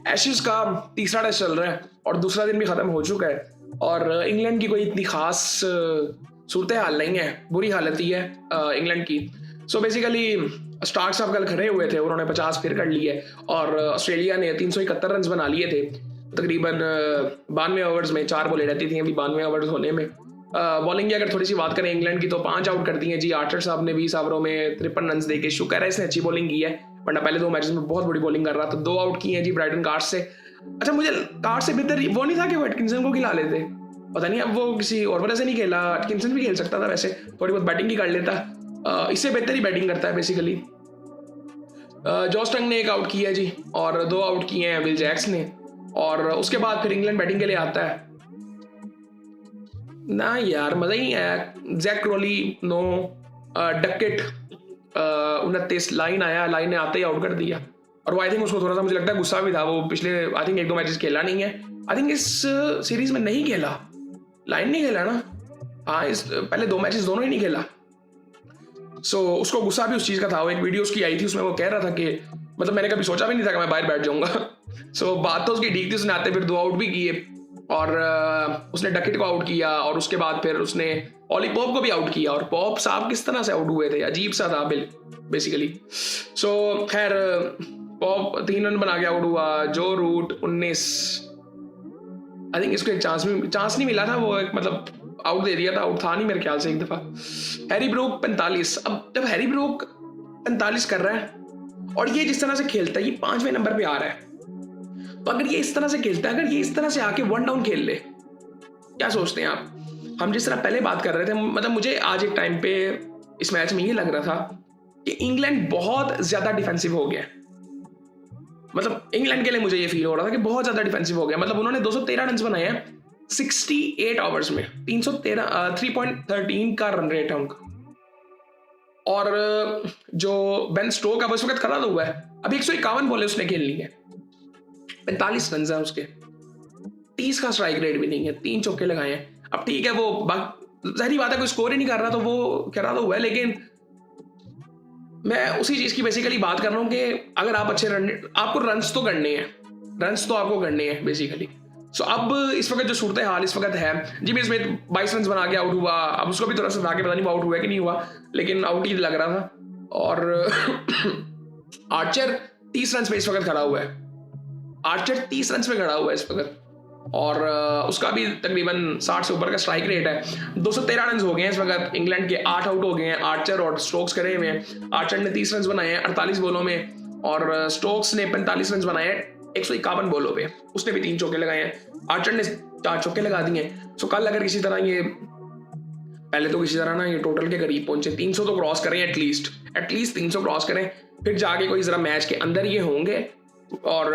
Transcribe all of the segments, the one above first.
Ashes का तीसरा test चल रहा है और दूसरा दिन भी खत्म हो चुका है और इंग्लैंड की कोई इतनी खास सूरत हाल नहीं है, बुरी हालत ही है इंग्लैंड की। सो बेसिकली स्टार्क साहब कल खड़े हुए थे, उन्होंने 50 फिर कर लिए और ऑस्ट्रेलिया ने 371 रन बना लिए थे तकरीबन 92 ओवर्स में। 4 बॉलें रहती थी अभी 92 ओवर्स होने में। बॉलिंग की अगर थोड़ी सी बात करें इंग्लैंड की तो 5 आउट कर दी है जी। आर्चर साहब ने 20 ओवरों में 53 रन देके, शुक्र है इसने अच्छी बॉलिंग की है, वरना पहले 2 मैचेस में बहुत बड़ी बॉलिंग कर रहा था। 2 आउट किए हैं जी ब्राइटन कार्ड्स से। अच्छा, मुझे कार्ड से बेहतर वो नहीं था कि वो एटकिंसन को खिला लेते, पता नहीं अब वो किसी और वजह से नहीं खेला। एटकिंसन भी खेल सकता था वैसे, थोड़ी बहुत बैटिंग ही कर लेता, इससे बेहतर ही बैटिंग करता है बेसिकली। जॉस टंग ने 1 आउट किया जी और 2 आउट किए हैं विल जैक्स ने। और उसके बाद फिर इंग्लैंड बैटिंग के लिए आता है ना यार, मजा ही नहीं आया। जैक क्रोली 9 डकेट 29 लाइन आया, लाइन ने आते ही आउट कर दिया। और वो आई थिंक उसको थोड़ा सा मुझे लगता है गुस्सा भी था, वो पिछले आई थिंक 1-2 मैचेस खेला नहीं है, आई थिंक इस सीरीज में नहीं खेला, लाइन नहीं खेला ना, हाँ इस पहले 2 मैचेस दोनों ही नहीं खेला। सो उसको गुस्सा भी उस चीज़ का था। वो एक वीडियो उसकी आई थी, उसमें वो कह रहा था कि मतलब मैंने कभी सोचा भी नहीं था कि मैं बाहर बैठ जाऊंगा। सो बात तो उसकी ठीक थी, उसने आते फिर 2 आउट भी किए और उसने डकेट को आउट किया और उसके बाद फिर उसने ऑली पॉप को भी आउट किया। और पॉप साहब किस तरह से आउट हुए थे, अजीब सा था बेसिकली। सो खैर पॉप 3 रन बना के आउट हुआ। जो रूट 19, आई थिंक इसको एक चांस नहीं मिला था, वो एक मतलब आउट दे दिया था, आउट था नहीं मेरे ख्याल से एक दफा। Harry Brook 45। अब जब हैरी ब्रूक 45 कर रहा है और ये जिस तरह से खेलता है, ये 5वें नंबर पे आ रहा है, तो अगर ये इस तरह से खेलता है, अगर ये इस तरह से आके 1 डाउन खेल ले, क्या सोचते हैं आप? हम जिस तरह पहले बात कर रहे थे, मतलब मुझे आज एक टाइम पे इस मैच में ये लग रहा था कि इंग्लैंड बहुत ज्यादा डिफेंसिव हो गया। मतलब इंग्लैंड के लिए मुझे ये फील हो रहा था कि बहुत ज्यादा डिफेंसिव हो गया। मतलब उन्होंने 213 रन बनाए हैं 68 ओवर्स में, 313 का रन रेट है उनका। और जो बेन स्टोक है वो इस वक्त खड़ा हुआ है, अभी 151 बॉलें उसने खेलनी है, 45 रन है उसके, 30 का स्ट्राइक रेट भी नहीं है, 3 चौके लगाए हैं। अब ठीक है, वो जाहिर बात है कोई स्कोर ही नहीं कर रहा तो वो कह रहा तो हुआ है, लेकिन मैं उसी चीज की बेसिकली बात कर रहा हूँ कि अगर आप अच्छे रन, आपको रन्स तो करने हैं, रन्स तो आपको करने हैं बेसिकली। सो अब इस वक्त जो सूरत हाल इस वक्त है, जिमी स्मिथ 22 रन बना के आउट हुआ। अब उसको भी थोड़ा सा आगे पता नहीं वो आउट हुआ कि नहीं हुआ, लेकिन आउट ही लग रहा था। और आर्चर 30 रन पे इस वक्त खड़ा हुआ है, आर्चर 30 रन पे खड़ा हुआ है इस वक्त, और उसका भी तकरीबन 60 से ऊपर का स्ट्राइक रेट है। 213 रन हो गए हैं इस वक्त, इंग्लैंड के 8 आउट हो गए हैं, आर्चर और स्टोक्स करे हुए हैं। आर्चर ने 30 रन बनाए हैं 48 बॉलों में और स्टोक्स ने 45 रन बनाए हैं 151 बॉलों पे, उसने भी 3 चौके लगाए हैं, आर्चर ने 4 चौके लगा दिए हैं। सो कल अगर किसी तरह ये पहले तो किसी तरह ना ये टोटल के करीब पहुंचे, 300 तो क्रॉस करें एटलीस्ट 300 क्रॉस करें, फिर जाके कोई जरा मैच के अंदर ये होंगे। और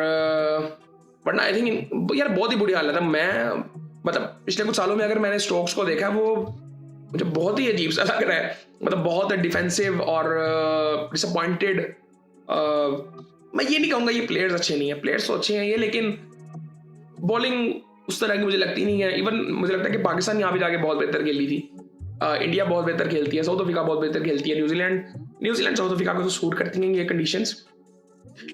वरना आई थिंक यार बहुत ही बुरी हालत है। मैं मतलब पिछले कुछ सालों में अगर मैंने स्टोक्स को देखा, वो मुझे बहुत ही अजीब सा लग रहा है, मतलब बहुत डिफेंसिव और डिसअपॉइंटेड। मैं ये नहीं कहूँगा ये प्लेयर्स अच्छे नहीं है, प्लेयर्स तो अच्छे हैं ये, लेकिन बॉलिंग उस तरह की मुझे लगती नहीं है। इवन मुझे लगता है कि पाकिस्तान यहाँ भी जाके बहुत बेहतर खेली थी, इंडिया बहुत बेहतर खेलती है, साउथ अफ्रीका बहुत बेहतर खेलती है, न्यूजीलैंड साउथ अफ्रीका को तो सूट करती हैं ये कंडीशंस,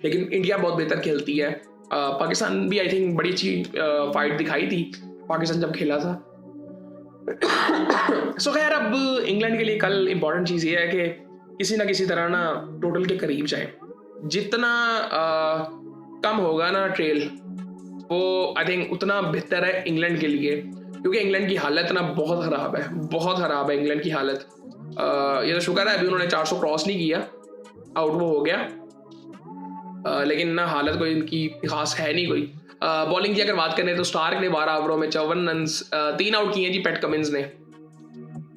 लेकिन इंडिया बहुत बेहतर खेलती है। पाकिस्तान भी आई थिंक बड़ी अच्छी फाइट दिखाई थी पाकिस्तान जब खेला था। सो खैर अब इंग्लैंड के लिए कल इंपॉर्टेंट चीज़ ये है कि किसी ना किसी तरह ना टोटल के करीब जाए, जितना कम होगा ना ट्रेल वो आई थिंक उतना बेहतर है इंग्लैंड के लिए, क्योंकि इंग्लैंड की हालत ना बहुत ख़राब है, बहुत ख़राब है इंग्लैंड की हालत। ये तो शुक्र है अभी उन्होंने 400 क्रॉस नहीं किया, आउट वो हो गया, लेकिन ना हालत कोई इनकी खास है नहीं कोई। बॉलिंग की अगर बात करें तो स्टार्क ने 12 ओवरों में 54 रन, 3 आउट किए हैं जी पैट कमिंस ने,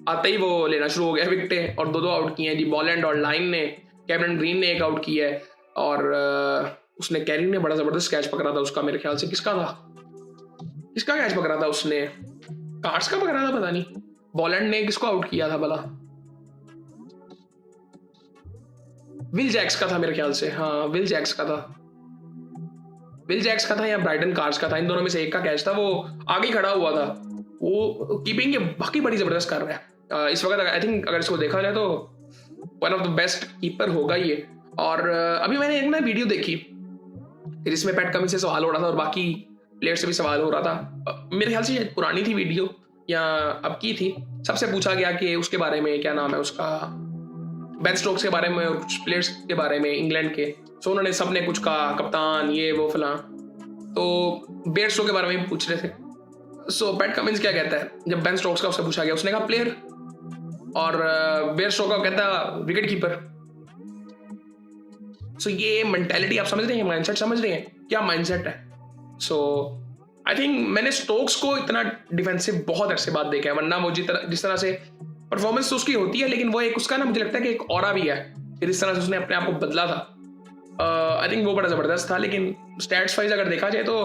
आते ही वो लेना शुरू हो गया विकेटें, और 2 आउट किए हैं जी बॉलैंड और लाइन ने। कैमरन ग्रीन ने 1 आउट किया है और उसने कैरी ने बड़ा जबरदस्त कैच पकड़ा था उसका, मेरे ख्याल से किसका कैच पकड़ा था उसने, कार्ड्स का पकड़ा था पता नहीं, बॉलैंड ने किसको आउट किया था भला, विल जैक्स का था मेरे ख्याल से, हाँ विल जैक्स का था या ब्राइटन कार्ड्स का था, इन दोनों में से एक का कैच था, वो आगे खड़ा हुआ था, वो कीपिंग बाकी बड़ी जबरदस्त कर रहा है इस वक्त। आई थिंक अगर इसको देखा जाए तो one of the best keeper होगा ये। और अभी मैंने एक ना वीडियो देखी फिर इसमें पैट कमिंस से सवाल हो रहा था और बाकी प्लेयर से भी सवाल हो रहा था। मेरे ख्याल से शायद पुरानी थी वीडियो या अब की थी। सबसे पूछा गया कि उसके बारे में, क्या नाम है उसका, बेन स्टोक्स के बारे में और कुछ प्लेयर्स के बारे में इंग्लैंड के। सो उन्होंने सबने कुछ कहा, कप्तान ये वो फलां। तो बेन स्टोक्स के बारे में पूछ रहे थे। सो पैट कमिंस क्या कहता है जब बेन स्टोक्स का उससे पूछा गया, उसने कहा प्लेयर, और बेन स्टोक्स का कहता विकेट कीपर। सो ये मेंटालिटी आप समझ रहे हैं, माइंडसेट समझ रहे हैं क्या माइंडसेट है। सो आई थिंक मैंने स्टोक्स को इतना डिफेंसिव बहुत अरसे बाद देखा है, वरना वो जिस तरह से परफॉर्मेंस तो उसकी होती है, लेकिन वो एक उसका ना मुझे लगता है कि एक ऑरा भी है कि जिस तरह से उसने अपने आप को बदला था। आई थिंक वो बड़ा ज़बरदस्त था। लेकिन स्टैट्स वाइज अगर देखा जाए तो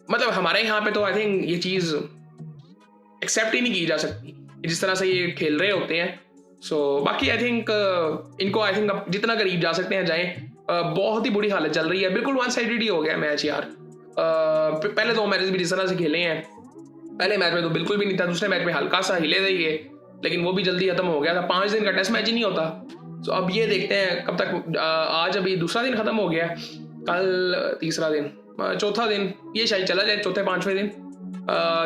मतलब हमारे यहाँ पे तो आई थिंक ये चीज़ एक्सेप्ट ही नहीं की जा सकती जिस तरह से ये खेल रहे होते हैं। सो बाकी आई थिंक इनको आई थिंक जितना करीब जा सकते हैं जाएं। बहुत ही बुरी हालत चल रही है, बिल्कुल वन साइडेड ही हो गया मैच यार। पहले 2 मैचेस भी जिस तरह से खेले हैं, पहले मैच में तो बिल्कुल भी नहीं था, दूसरे मैच में हल्का सा हिले थे ये, लेकिन वो भी जल्दी खत्म हो गया था। 5 दिन का टेस्ट मैच ही नहीं होता। तो अब ये देखते हैं कब तक। आज अभी दूसरा दिन खत्म हो गया, कल तीसरा दिन, चौथा दिन, ये शायद चला जाए चौथे 5वें दिन,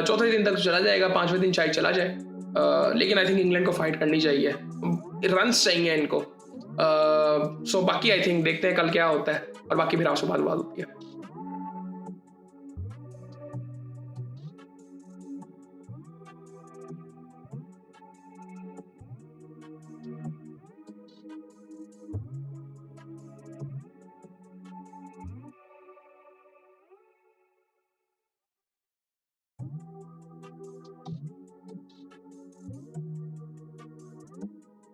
चौथे दिन तक चला जाएगा, 5वें दिन शायद चला जाए। लेकिन आई थिंक इंग्लैंड को फाइट करनी चाहिए, रन्स चाहिए इनको। सो बाकी आई थिंक देखते हैं कल क्या होता है, और बाकी फिर आपसे बात होती है।